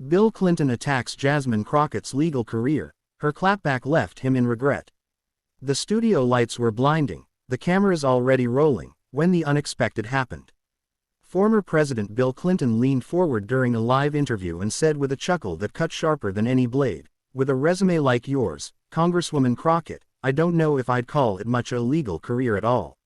Bill Clinton attacks Jasmine Crockett's legal career. Her clapback left him in regret. The studio lights were blinding, the cameras already rolling, when the unexpected happened. Former President Bill Clinton leaned forward during a live interview and said with a chuckle that cut sharper than any blade, "With a resume like yours, Congresswoman Crockett, I don't know if I'd call it much a legal career at all."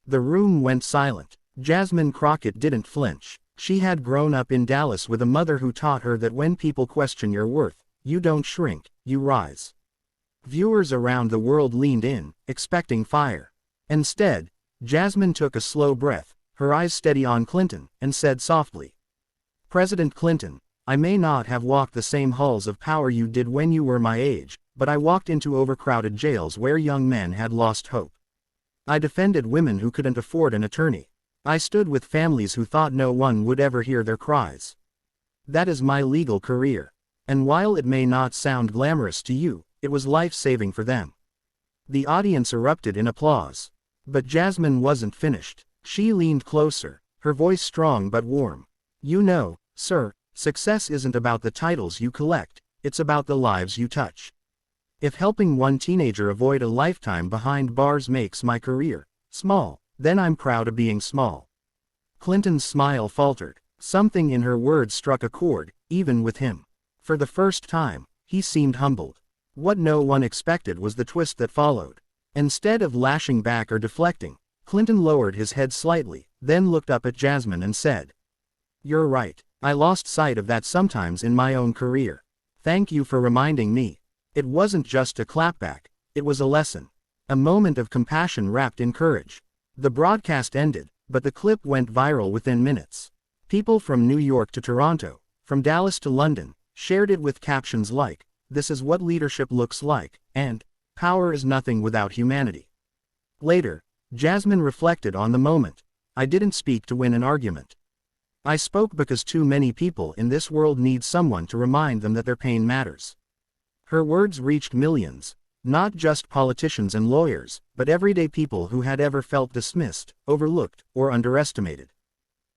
The room went silent. Jasmine Crockett didn't flinch. She had grown up in Dallas with a mother who taught her that when people question your worth, you don't shrink, you rise. Viewers around the world leaned in, expecting fire. Instead, Jasmine took a slow breath, her eyes steady on Clinton, and said softly, "President Clinton, I may not have walked the same halls of power you did when you were my age, but I walked into overcrowded jails where young men had lost hope. I defended women who couldn't afford an attorney. I stood with families who thought no one would ever hear their cries. That is my legal career. And while it may not sound glamorous to you, it was life-saving for them." The audience erupted in applause. But Jasmine wasn't finished. She leaned closer, her voice strong but warm. "You know, sir, success isn't about the titles you collect, it's about the lives you touch. If helping one teenager avoid a lifetime behind bars makes my career small, then I'm proud of being small." Clinton's smile faltered. Something in her words struck a chord, even with him. For the first time, he seemed humbled. What no one expected was the twist that followed. Instead of lashing back or deflecting, Clinton lowered his head slightly, then looked up at Jasmine and said, "You're right. I lost sight of that sometimes in my own career. Thank you for reminding me. It wasn't just a clapback, it was a lesson. A moment of compassion wrapped in courage." The broadcast ended, but the clip went viral within minutes. People from New York to Toronto, from Dallas to London, shared it with captions like, "This is what leadership looks like," and "Power is nothing without humanity." Later, Jasmine reflected on the moment. "I didn't speak to win an argument. I spoke because too many people in this world need someone to remind them that their pain matters." Her words reached millions. Not just politicians and lawyers, but everyday people who had ever felt dismissed, overlooked, or underestimated.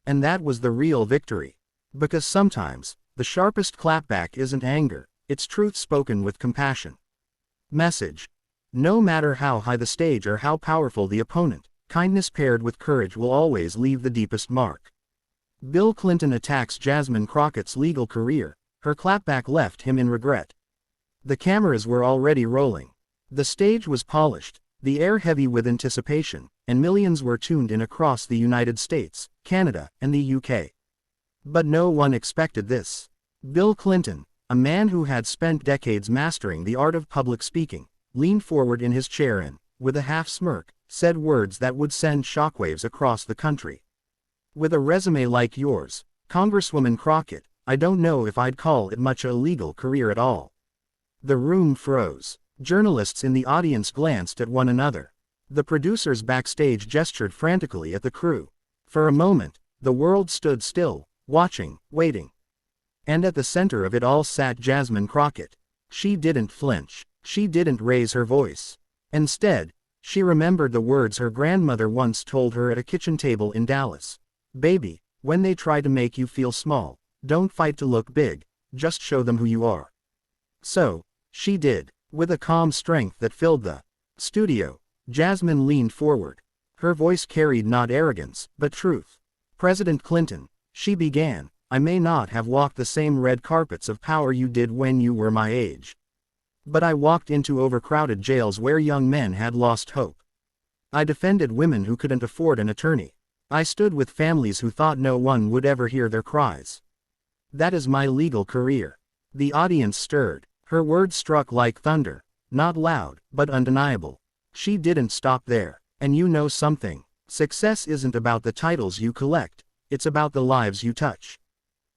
And that was the real victory. Because sometimes, the sharpest clapback isn't anger, it's truth spoken with compassion. Message: no matter how high the stage or how powerful the opponent, kindness paired with courage will always leave the deepest mark. Bill Clinton attacks Jasmine Crockett's legal career. Her clapback left him in regret. The cameras were already rolling. The stage was polished, the air heavy with anticipation, and millions were tuned in across the United States, Canada, and the UK. But no one expected this. Bill Clinton, a man who had spent decades mastering the art of public speaking, leaned forward in his chair and, with a half-smirk, said words that would send shockwaves across the country. "With a resume like yours, Congresswoman Crockett, I don't know if I'd call it much a legal career at all." The room froze. Journalists in the audience glanced at one another. The producers backstage gestured frantically at the crew. For a moment, the world stood still, watching, waiting. And at the center of it all sat Jasmine Crockett. She didn't flinch. She didn't raise her voice. Instead, she remembered the words her grandmother once told her at a kitchen table in Dallas. "Baby, when they try to make you feel small, don't fight to look big, just show them who you are." So, she did. With a calm strength that filled the studio, Jasmine leaned forward. Her voice carried not arrogance, but truth. "President Clinton," she began, "I may not have walked the same red carpets of power you did when you were my age. But I walked into overcrowded jails where young men had lost hope. I defended women who couldn't afford an attorney. I stood with families who thought no one would ever hear their cries. That is my legal career." The audience stirred. Her words struck like thunder, not loud, but undeniable. She didn't stop there. "And you know something? Success isn't about the titles you collect, it's about the lives you touch.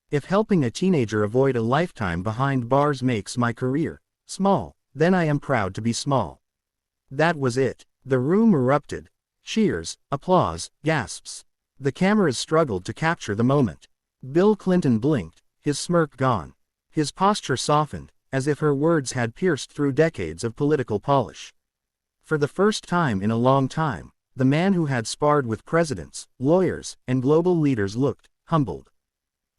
If helping a teenager avoid a lifetime behind bars makes my career small, then I am proud to be small." That was it. The room erupted. Cheers, applause, gasps. The cameras struggled to capture the moment. Bill Clinton blinked, his smirk gone. His posture softened, as if her words had pierced through decades of political polish. For the first time in a long time, the man who had sparred with presidents, lawyers, and global leaders looked humbled.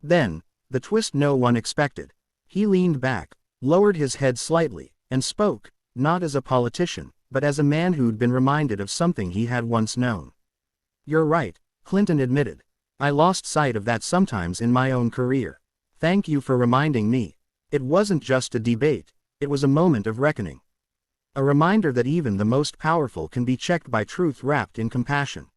Then, the twist no one expected. He leaned back, lowered his head slightly, and spoke, not as a politician, but as a man who'd been reminded of something he had once known. "You're right," Clinton admitted. "I lost sight of that sometimes in my own career. Thank you for reminding me. It wasn't just a debate, it was a moment of reckoning. A reminder that even the most powerful can be checked by truth wrapped in compassion."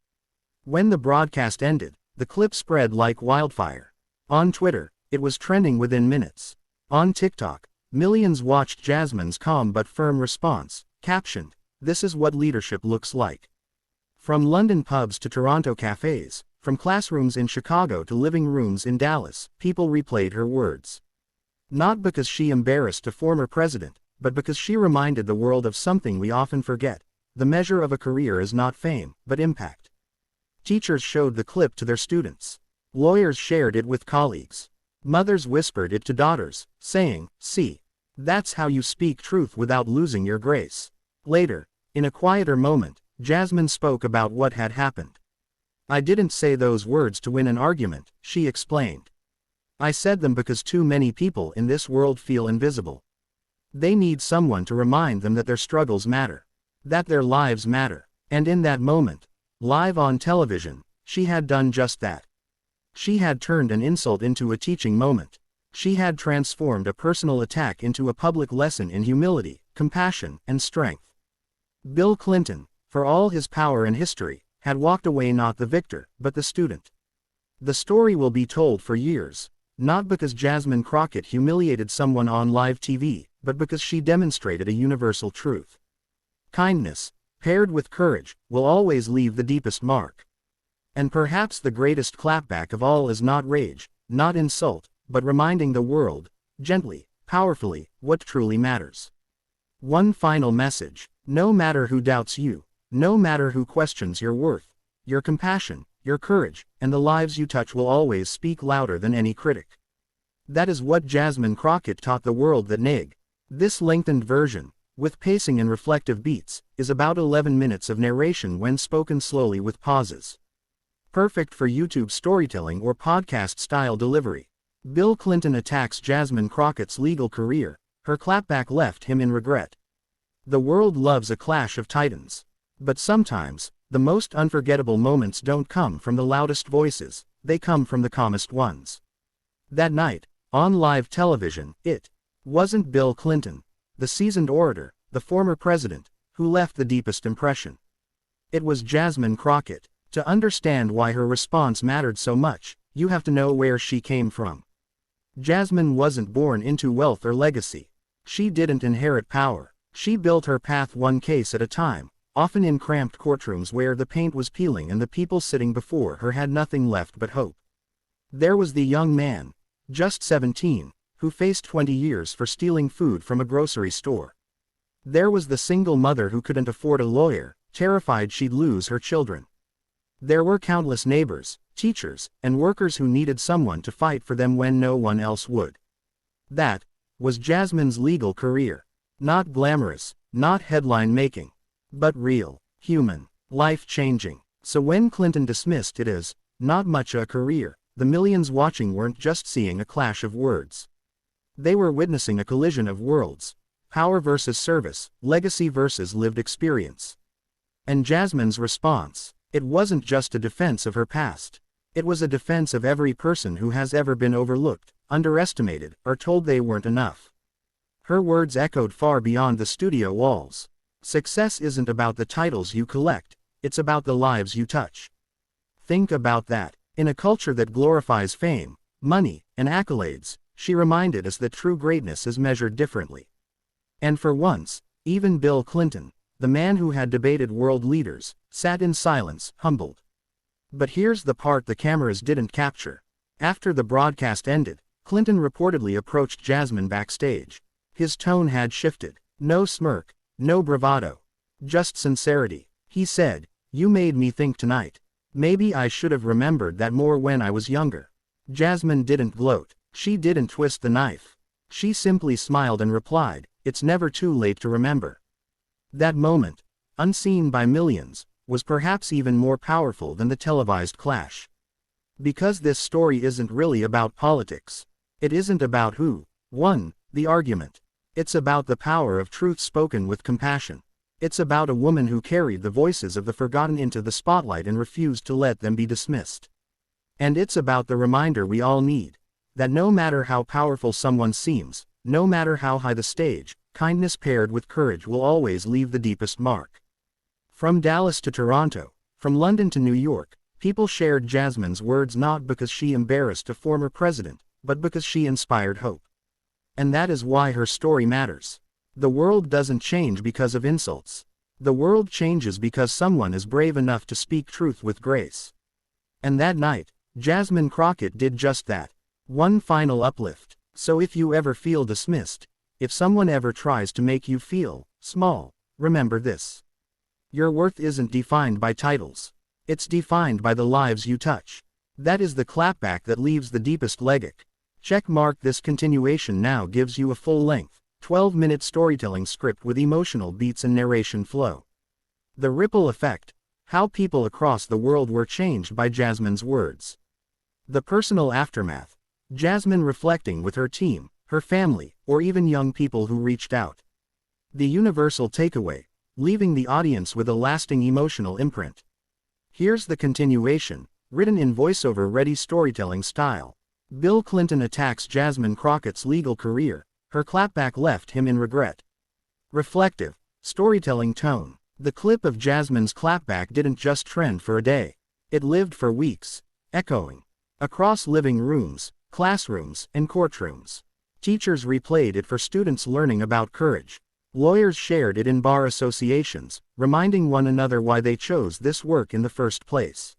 When the broadcast ended, the clip spread like wildfire. On Twitter, it was trending within minutes. On TikTok, millions watched Jasmine's calm but firm response, captioned, "This is what leadership looks like." From London pubs to Toronto cafes, from classrooms in Chicago to living rooms in Dallas, people replayed her words. Not because she embarrassed a former president, but because she reminded the world of something we often forget: the measure of a career is not fame, but impact. Teachers showed the clip to their students. Lawyers shared it with colleagues. Mothers whispered it to daughters, saying, "See, that's how you speak truth without losing your grace." Later, in a quieter moment, Jasmine spoke about what had happened. "I didn't say those words to win an argument," she explained. "I said them because too many people in this world feel invisible. They need someone to remind them that their struggles matter, that their lives matter." And in that moment, live on television, she had done just that. She had turned an insult into a teaching moment. She had transformed a personal attack into a public lesson in humility, compassion, and strength. Bill Clinton, for all his power and history, had walked away not the victor, but the student. The story will be told for years, not because Jasmine Crockett humiliated someone on live TV, but because she demonstrated a universal truth. Kindness, paired with courage, will always leave the deepest mark. And perhaps the greatest clapback of all is not rage, not insult, but reminding the world, gently, powerfully, what truly matters. One final message: no matter who doubts you, no matter who questions your worth, your compassion, your courage, and the lives you touch will always speak louder than any critic. That is what Jasmine Crockett taught the world that NIG. This lengthened version, with pacing and reflective beats, is about 11 minutes of narration when spoken slowly with pauses. Perfect for YouTube storytelling or podcast-style delivery. Bill Clinton attacks Jasmine Crockett's legal career. Her clapback left him in regret. The world loves a clash of titans. But sometimes, the most unforgettable moments don't come from the loudest voices, they come from the calmest ones. That night, on live television, it wasn't Bill Clinton, the seasoned orator, the former president, who left the deepest impression. It was Jasmine Crockett. To understand why her response mattered so much, you have to know where she came from. Jasmine wasn't born into wealth or legacy. She didn't inherit power. She built her path one case at a time, often in cramped courtrooms where the paint was peeling and the people sitting before her had nothing left but hope. There was the young man, just 17, who faced 20 years for stealing food from a grocery store. There was the single mother who couldn't afford a lawyer, terrified she'd lose her children. There were countless neighbors, teachers, and workers who needed someone to fight for them when no one else would. That was Jasmine's legal career. Not glamorous, not headline-making, but real, human, life-changing. So when Clinton dismissed it as not much a career, the millions watching weren't just seeing a clash of words. They were witnessing a collision of worlds: power versus service, legacy versus lived experience. And Jasmine's response: it wasn't just a defense of her past. It was a defense of every person who has ever been overlooked, underestimated, or told they weren't enough. Her words echoed far beyond the studio walls. Success isn't about the titles you collect, it's about the lives you touch. Think about that. In a culture that glorifies fame, money, and accolades, she reminded us that true greatness is measured differently. And for once, even Bill Clinton, the man who had debated world leaders, sat in silence, humbled. But here's the part the cameras didn't capture. After the broadcast ended, Clinton reportedly approached Jasmine backstage. His tone had shifted. No smirk, no bravado. Just sincerity. He said, "You made me think tonight. Maybe I should have remembered that more when I was younger." Jasmine didn't gloat. She didn't twist the knife. She simply smiled and replied, "It's never too late to remember." That moment, unseen by millions, was perhaps even more powerful than the televised clash. Because this story isn't really about politics. It isn't about who won the argument. It's about the power of truth spoken with compassion. It's about a woman who carried the voices of the forgotten into the spotlight and refused to let them be dismissed. And it's about the reminder we all need, that no matter how powerful someone seems, no matter how high the stage, kindness paired with courage will always leave the deepest mark. From Dallas to Toronto, from London to New York, people shared Jasmine's words not because she embarrassed a former president, but because she inspired hope. And that is why her story matters. The world doesn't change because of insults. The world changes because someone is brave enough to speak truth with grace. And that night, Jasmine Crockett did just that. One final uplift. So if you ever feel dismissed, if someone ever tries to make you feel small, remember this. Your worth isn't defined by titles. It's defined by the lives you touch. That is the clapback that leaves the deepest legacy. Check mark. This continuation now gives you a full-length, 12-minute storytelling script with emotional beats and narration flow. The ripple effect. How people across the world were changed by Jasmine's words. The personal aftermath. Jasmine reflecting with her team, her family, or even young people who reached out. The universal takeaway. Leaving the audience with a lasting emotional imprint. Here's the continuation, written in voiceover-ready storytelling style. Bill Clinton attacks Jasmine Crockett's legal career. Her clapback left him in regret. Reflective, storytelling tone. The clip of Jasmine's clapback didn't just trend for a day. It lived for weeks, echoing across living rooms, classrooms, and courtrooms. Teachers replayed it for students learning about courage. Lawyers shared it in bar associations, reminding one another why they chose this work in the first place.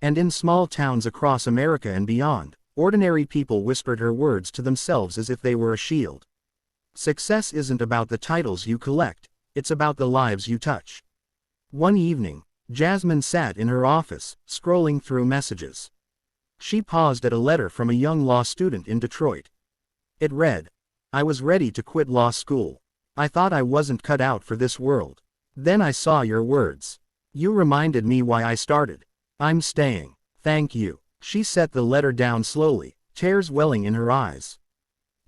And in small towns across America and beyond, ordinary people whispered her words to themselves as if they were a shield. Success isn't about the titles you collect, it's about the lives you touch. One evening, Jasmine sat in her office, scrolling through messages. She paused at a letter from a young law student in Detroit. It read, "I was ready to quit law school. I thought I wasn't cut out for this world. Then I saw your words. You reminded me why I started. I'm staying. Thank you." She set the letter down slowly, tears welling in her eyes.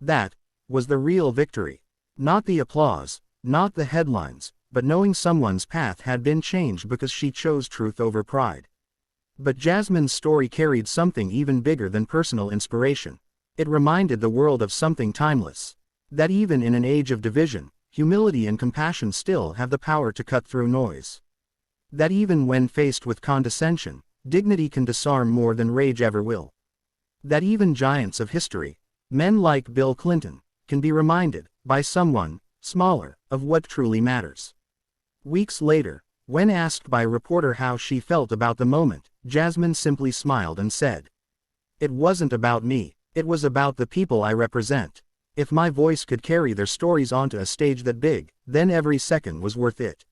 That was the real victory. Not the applause, not the headlines, but knowing someone's path had been changed because she chose truth over pride. But Jasmine's story carried something even bigger than personal inspiration. It reminded the world of something timeless. That even in an age of division, humility and compassion still have the power to cut through noise. That even when faced with condescension, dignity can disarm more than rage ever will. That even giants of history, men like Bill Clinton, can be reminded, by someone smaller, of what truly matters. Weeks later, when asked by a reporter how she felt about the moment, Jasmine simply smiled and said, "It wasn't about me, it was about the people I represent. If my voice could carry their stories onto a stage that big, then every second was worth it."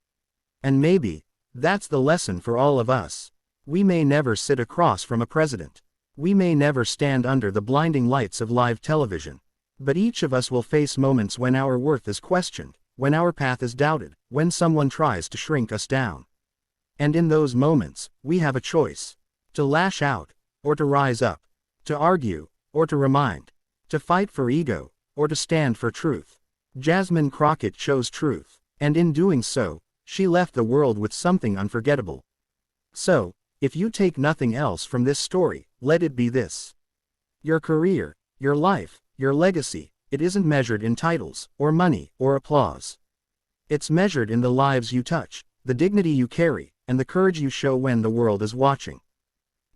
And maybe that's the lesson for all of us. We may never sit across from a president. We may never stand under the blinding lights of live television. But each of us will face moments when our worth is questioned, when our path is doubted, when someone tries to shrink us down. And in those moments, we have a choice. To lash out, or to rise up. To argue, or to remind. To fight for ego, or to stand for truth. Jasmine Crockett chose truth, and in doing so, she left the world with something unforgettable. So, if you take nothing else from this story, let it be this. Your career, your life, your legacy, it isn't measured in titles, or money, or applause. It's measured in the lives you touch, the dignity you carry, and the courage you show when the world is watching.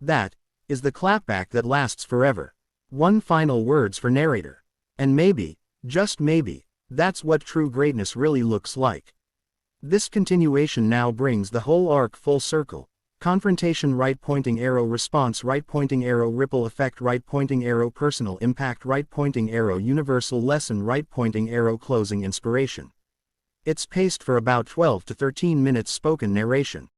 That is the clapback that lasts forever. One final words for narrator. And maybe, just maybe, that's what true greatness really looks like. This continuation now brings the whole arc full circle. Confrontation, right pointing arrow, response, right pointing arrow, ripple effect, right pointing arrow, personal impact, right pointing arrow, universal lesson, right pointing arrow, closing inspiration. It's paced for about 12 to 13 minutes spoken narration.